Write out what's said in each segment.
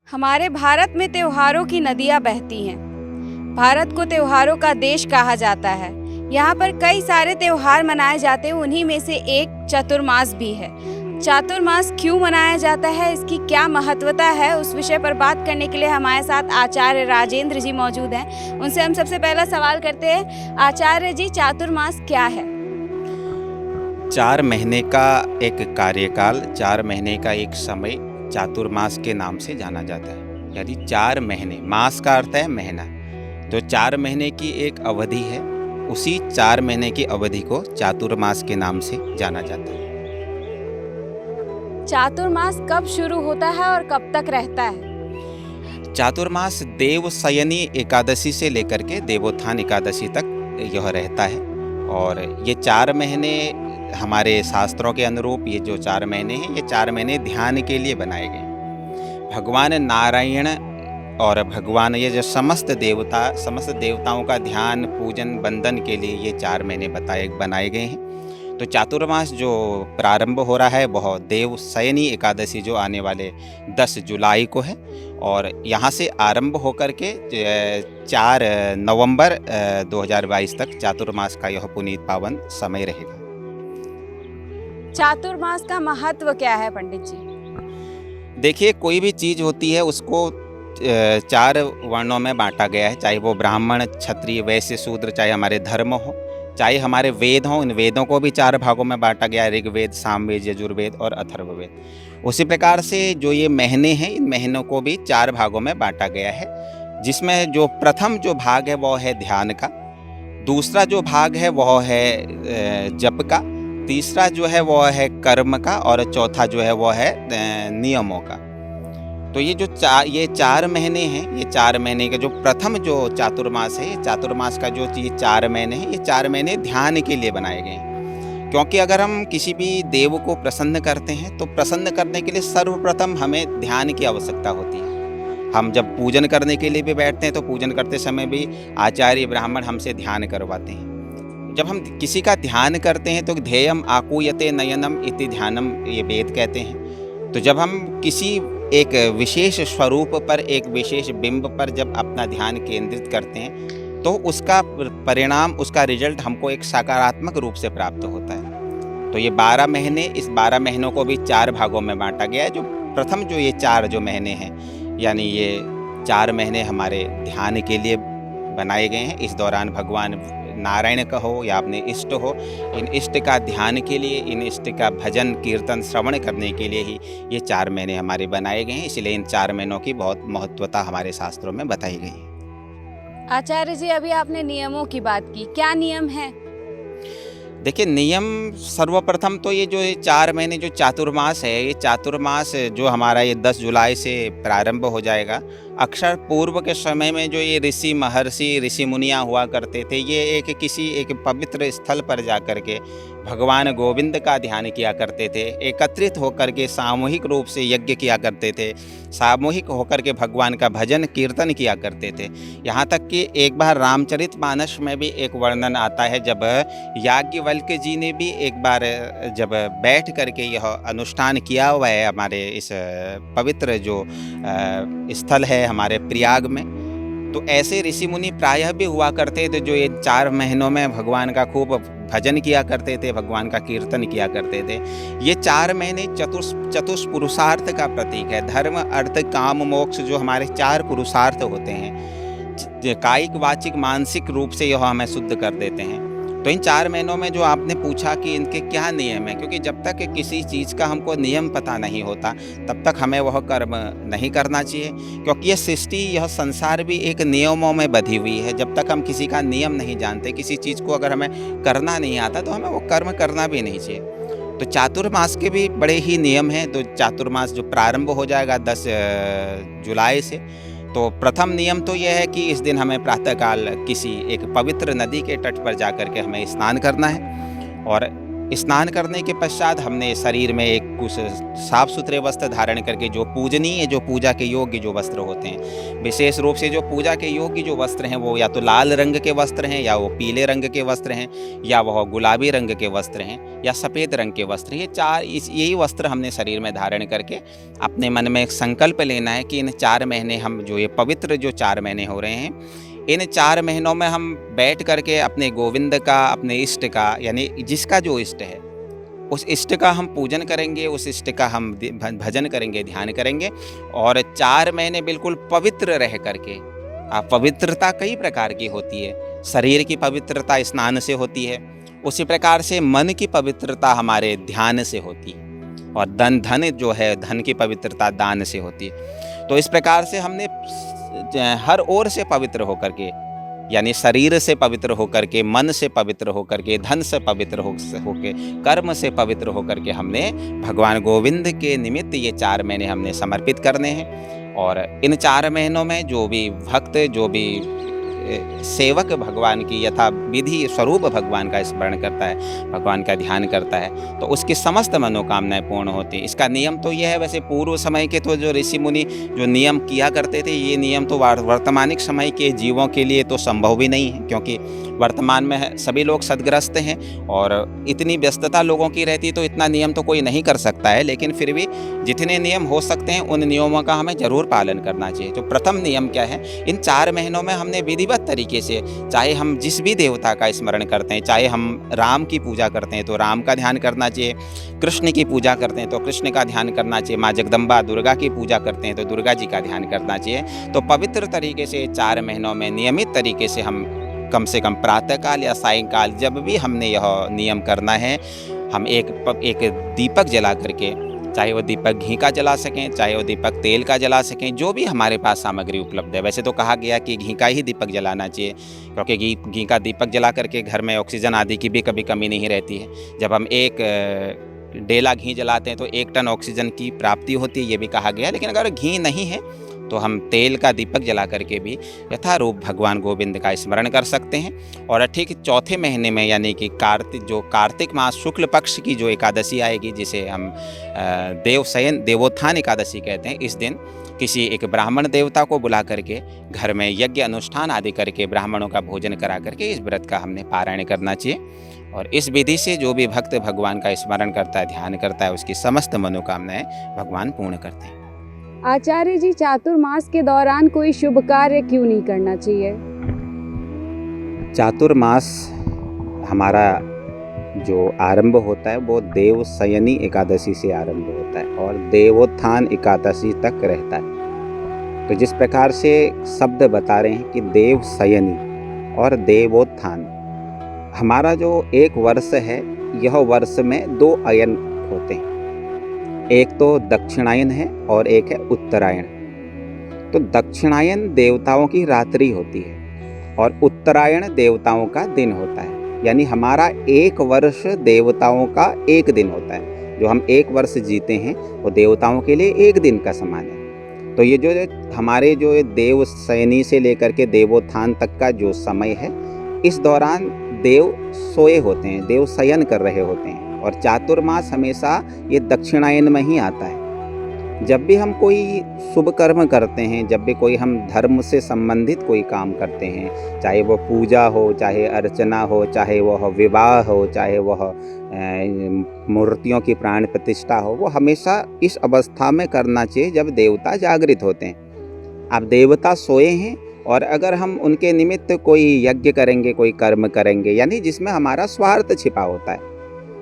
हमारे भारत में त्योहारों की नदियाँ बहती हैं। भारत को त्योहारों का देश कहा जाता है। यहाँ पर कई सारे त्योहार मनाए जाते हैं, उन्हीं में से एक चातुर्मास भी है। चातुर्मास क्यों मनाया जाता है, इसकी क्या महत्वता है, उस विषय पर बात करने के लिए हमारे साथ आचार्य राजेंद्र जी मौजूद हैं। उनसे हम सबसे पहला सवाल करते हैं। आचार्य जी, चातुर्मास क्या है? 4 महीने का एक कार्यकाल, 4 महीने का एक समय चातुर्मास के नाम से जाना जाता है। यानी 4 महीने, मास का अर्थ है महीना, तो 4 महीने की एक अवधि है। उसी 4 महीने की अवधि को चातुर्मास के नाम से जाना जाता है। चातुर्मास कब शुरू होता है और कब तक रहता है? चातुर्मास देवशयनी एकादशी से लेकर के देवोत्थान एकादशी तक यह रहता है। और ये 4 महीने हमारे शास्त्रों के अनुरूप ये जो 4 महीने हैं, ये 4 महीने ध्यान के लिए बनाए गए हैं। भगवान नारायण और भगवान ये जो समस्त देवताओं का ध्यान, पूजन, वंदन के लिए ये 4 महीने बनाए गए हैं। तो चातुर्मास जो प्रारंभ हो रहा है वह देवशयनी एकादशी जो आने वाले 10 जुलाई को है, और यहाँ से आरंभ होकर के 4 नवंबर 2022 तक चातुर्मास का यह पुनीत पावन समय रहेगा। चातुर्मास का महत्व क्या है पंडित जी? देखिए, कोई भी चीज़ होती है उसको 4 वर्णों में बांटा गया है, चाहे वो ब्राह्मण, क्षत्रिय, वैश्य, शूद्र, चाहे हमारे धर्म हो, चाहे हमारे वेद हों। इन वेदों को भी 4 भागों में बांटा गया है, ऋग्वेद, सामवेद, यजुर्वेद और अथर्ववेद। उसी प्रकार से जो ये महीने हैं, इन महीनों को भी 4 भागों में बांटा गया है, जिसमें जो प्रथम जो भाग है वो है ध्यान का, दूसरा जो भाग है वह है जप का, तीसरा जो है वो है कर्म का, और चौथा जो है वो है नियमों का। तो ये जो ये 4 महीने हैं, ये 4 महीने का जो प्रथम जो चातुर्मास है, ये चातुर्मास का जो ये 4 महीने हैं, ये 4 महीने ध्यान के लिए बनाए गए हैं। क्योंकि अगर हम किसी भी देव को प्रसन्न करते हैं तो प्रसन्न करने के लिए सर्वप्रथम हमें ध्यान की आवश्यकता होती है। हम जब पूजन करने के लिए भी बैठते हैं तो पूजन करते समय भी आचार्य ब्राह्मण हमसे ध्यान करवाते हैं। जब हम किसी का ध्यान करते हैं तो ध्येयम आकूयते नयनम इति ध्यानम, ये वेद कहते हैं। तो जब हम किसी एक विशेष स्वरूप पर, एक विशेष बिंब पर जब अपना ध्यान केंद्रित करते हैं तो उसका परिणाम, उसका रिजल्ट हमको एक सकारात्मक रूप से प्राप्त होता है। तो ये 12 महीने, इस 12 महीनों को भी 4 भागों में बांटा गया है। जो प्रथम जो ये 4 जो महीने हैं, यानी ये 4 महीने हमारे ध्यान के लिए बनाए गए हैं। इस दौरान भगवान नारायण का हो या अपने इष्ट हो, इन इष्ट का ध्यान के लिए, इन इष्ट का भजन कीर्तन श्रवण करने के लिए ही ये 4 महीने हमारे बनाए गए हैं। इसलिए इन 4 महीनों की बहुत महत्वता हमारे शास्त्रों में बताई गई है। आचार्य जी, अभी आपने नियमों की बात की, क्या नियम है? देखिए, नियम सर्वप्रथम तो ये जो 4 महीने जो चातुर्मास है, ये चातुर्मास जो हमारा ये 10 जुलाई से प्रारंभ हो जाएगा। अक्षर पूर्व के समय में जो ये ऋषि महर्षि, ऋषि मुनियाँ हुआ करते थे, ये किसी एक पवित्र स्थल पर जा कर के भगवान गोविंद का ध्यान किया करते थे। एकत्रित होकर के सामूहिक रूप से यज्ञ किया करते थे, सामूहिक होकर के भगवान का भजन कीर्तन किया करते थे। यहाँ तक कि एक बार रामचरितमानस में भी एक वर्णन आता है, जब याज्ञवल्क्य जी ने भी एक बार जब बैठ करके यह अनुष्ठान किया हुआ है हमारे इस पवित्र जो स्थल है हमारे प्रयाग में। तो ऐसे ऋषि मुनि प्रायः भी हुआ करते थे जो ये 4 महीनों में भगवान का खूब भजन किया करते थे, भगवान का कीर्तन किया करते थे। ये 4 महीने चतुष्पुरुषार्थ का प्रतीक है। धर्म, अर्थ, काम, मोक्ष जो हमारे 4 पुरुषार्थ होते हैं, कायिक, वाचिक, मानसिक रूप से यह हमें शुद्ध कर देते हैं। तो इन 4 महीनों में जो आपने पूछा कि इनके क्या नियम है, क्योंकि जब तक किसी चीज़ का हमको नियम पता नहीं होता तब तक हमें वह कर्म नहीं करना चाहिए। क्योंकि यह सृष्टि, यह संसार भी एक नियमों में बधी हुई है। जब तक हम किसी का नियम नहीं जानते, किसी चीज़ को अगर हमें करना नहीं आता तो हमें वो कर्म करना भी नहीं चाहिए। तो चातुर्मास के भी बड़े ही नियम हैं। तो चातुर्मास जो प्रारंभ हो जाएगा 10 जुलाई से, तो प्रथम नियम तो यह है कि इस दिन हमें प्रातःकाल किसी एक पवित्र नदी के तट पर जाकर के हमें स्नान करना है। और स्नान करने के पश्चात हमने शरीर में एक कुछ साफ सुथरे वस्त्र धारण करके, जो पूजनीय, जो पूजा के योग्य जो वस्त्र होते हैं, विशेष रूप से जो पूजा के योग्य जो वस्त्र हैं वो या तो लाल रंग के वस्त्र हैं, या वो पीले रंग के वस्त्र हैं, या वह गुलाबी रंग के वस्त्र हैं, या सफ़ेद रंग के वस्त्र। ये यही वस्त्र हमने शरीर में धारण करके अपने मन में एक संकल्प लेना है कि इन 4 महीने हम जो ये पवित्र जो 4 महीने हो रहे हैं, इन 4 महीनों में हम बैठ करके अपने गोविंद का, अपने इष्ट का, यानी जिसका जो इष्ट है उस इष्ट का हम पूजन करेंगे, उस इष्ट का हम भजन करेंगे, ध्यान करेंगे। और 4 महीने बिल्कुल पवित्र रह करके, पवित्रता कई प्रकार की होती है। शरीर की पवित्रता स्नान से होती है, उसी प्रकार से मन की पवित्रता हमारे ध्यान से होती है, और धन जो है, धन की पवित्रता दान से होती है। तो इस प्रकार से हमने हर ओर से पवित्र होकर के, यानी शरीर से पवित्र होकर के, मन से पवित्र होकर के, धन से पवित्र होकर, कर्म से पवित्र होकर के हमने भगवान गोविंद के निमित्त ये 4 महीने हमने समर्पित करने हैं। और इन 4 महीनों में जो भी भक्त, जो भी सेवक भगवान की यथा विधि स्वरूप भगवान का स्मरण करता है, भगवान का ध्यान करता है, तो उसकी समस्त मनोकामनाएं पूर्ण होती हैं। इसका नियम तो यह है, वैसे पूर्व समय के तो जो ऋषि मुनि जो नियम किया करते थे, ये नियम तो वर्तमानिक समय के जीवों के लिए तो संभव भी नहीं है, क्योंकि वर्तमान में सभी लोग सदग्रस्त हैं और इतनी व्यस्तता लोगों की रहती, तो इतना नियम तो कोई नहीं कर सकता है। लेकिन फिर भी जितने नियम हो सकते हैं उन नियमों का हमें जरूर पालन करना चाहिए। तो प्रथम नियम क्या है, इन 4 महीनों में हमने विधिवत तरीके से, चाहे हम जिस भी देवता का स्मरण करते हैं, चाहे हम राम की पूजा करते हैं तो राम का ध्यान करना चाहिए, कृष्ण की पूजा करते हैं तो कृष्ण का ध्यान करना चाहिए, माँ जगदम्बा दुर्गा की पूजा करते हैं तो दुर्गा जी का ध्यान करना चाहिए। तो पवित्र तरीके से 4 महीनों में नियमित तरीके से हम कम से कम प्रातःकाल या सायंकाल जब भी हमने यह नियम करना है, हम एक दीपक जला करके, चाहे वो दीपक घी का जला सकें, चाहे वो दीपक तेल का जला सकें, जो भी हमारे पास सामग्री उपलब्ध है। वैसे तो कहा गया कि घी का ही दीपक जलाना चाहिए, क्योंकि घी का दीपक जला करके घर में ऑक्सीजन आदि की भी कभी कमी नहीं रहती है। जब हम एक डेला घी जलाते हैं तो 1 टन ऑक्सीजन की प्राप्ति होती है, ये भी कहा गया। लेकिन अगर घी नहीं है तो हम तेल का दीपक जला करके भी यथारूप भगवान गोविंद का स्मरण कर सकते हैं। और ठीक 4थे महीने में, यानी कि कार्तिक मास शुक्ल पक्ष की जो एकादशी आएगी, जिसे हम देवोत्थान एकादशी कहते हैं, इस दिन किसी एक ब्राह्मण देवता को बुला करके घर में यज्ञ अनुष्ठान आदि करके ब्राह्मणों का भोजन करा करके इस व्रत का हमने पारायण करना चाहिए। और इस विधि से जो भी भक्त भगवान का स्मरण करता है, ध्यान करता है, उसकी समस्त मनोकामनाएं भगवान पूर्ण करते हैं। आचार्य जी, चातुर्मास के दौरान कोई शुभ कार्य क्यों नहीं करना चाहिए? चातुर्मास हमारा जो आरंभ होता है वो देवशयनी एकादशी से आरंभ होता है और देवोत्थान एकादशी तक रहता है। तो जिस प्रकार से शब्द बता रहे हैं कि देवशयनी और देवोत्थान, हमारा जो एक वर्ष है, यह वर्ष में 2 अयन होते हैं। एक तो दक्षिणायन है और एक है उत्तरायण। तो दक्षिणायन देवताओं की रात्रि होती है और उत्तरायण देवताओं का दिन होता है। यानी हमारा एक वर्ष देवताओं का एक दिन होता है। जो हम एक वर्ष जीते हैं वो देवताओं के लिए एक दिन का समान है। तो ये जो हमारे जो देवशयनी से लेकर के देवोत्थान तक का जो समय है, इस दौरान देव सोए होते हैं, देव शयन कर रहे होते हैं। और चातुर्मास हमेशा ये दक्षिणायन में ही आता है। जब भी हम कोई शुभ कर्म करते हैं, जब भी कोई हम धर्म से संबंधित कोई काम करते हैं, चाहे वो पूजा हो, चाहे अर्चना हो, चाहे वह विवाह हो, चाहे वह मूर्तियों की प्राण प्रतिष्ठा हो, वो हमेशा इस अवस्था में करना चाहिए जब देवता जागृत होते हैं। अब देवता सोए हैं और अगर हम उनके निमित्त कोई यज्ञ करेंगे, कोई कर्म करेंगे, यानी जिसमें हमारा स्वार्थ छिपा होता है।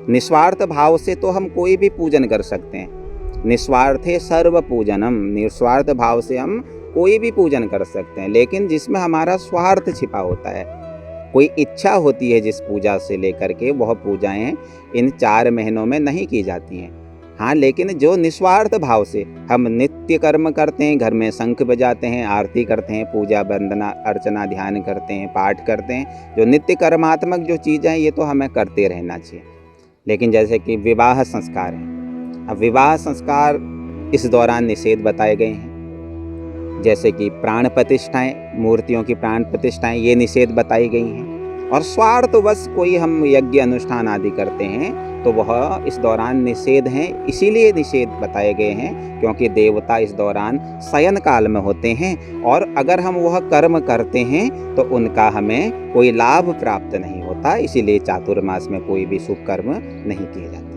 निस्वार्थ भाव से तो हम कोई भी पूजन कर सकते हैं। निस्वार्थे सर्व पूजनम, निस्वार्थ भाव से हम कोई भी पूजन कर सकते हैं। लेकिन जिसमें हमारा स्वार्थ छिपा होता है, कोई इच्छा होती है जिस पूजा से लेकर के, वह पूजाएं इन 4 महीनों में नहीं की जाती हैं। हाँ, लेकिन जो निस्वार्थ भाव से हम नित्य कर्म करते हैं, घर में शंख बजाते हैं, आरती करते हैं, पूजा वंदना अर्चना ध्यान करते हैं, पाठ करते हैं, जो नित्य कर्मात्मक जो चीज़ें हैं, ये तो हमें करते रहना चाहिए। लेकिन जैसे कि विवाह संस्कार है, अब विवाह संस्कार इस दौरान निषेध बताए गए हैं। जैसे कि प्राण प्रतिष्ठाएं, मूर्तियों की प्राण प्रतिष्ठाएं, ये निषेध बताई गई हैं। और स्वार्थवश कोई हम यज्ञ अनुष्ठान आदि करते हैं तो वह इस दौरान निषेध हैं। इसीलिए निषेध बताए गए हैं क्योंकि देवता इस दौरान शयन काल में होते हैं और अगर हम वह कर्म करते हैं तो उनका हमें कोई लाभ प्राप्त नहीं होता। इसीलिए चातुर्मास में कोई भी शुभ कर्म नहीं किए जाते।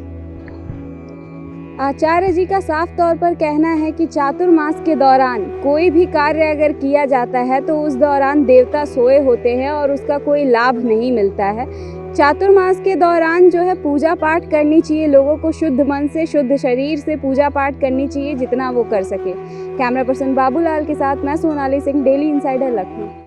आचार्य जी का साफ तौर पर कहना है कि चातुर्मास के दौरान कोई भी कार्य अगर किया जाता है तो उस दौरान देवता सोए होते हैं और उसका कोई लाभ नहीं मिलता है। चातुर्मास के दौरान जो है पूजा पाठ करनी चाहिए, लोगों को शुद्ध मन से शुद्ध शरीर से पूजा पाठ करनी चाहिए जितना वो कर सके। कैमरा पर्सन बाबूलाल के साथ मैं सोनाली सिंह, डेली इंसाइडर, लखनऊ।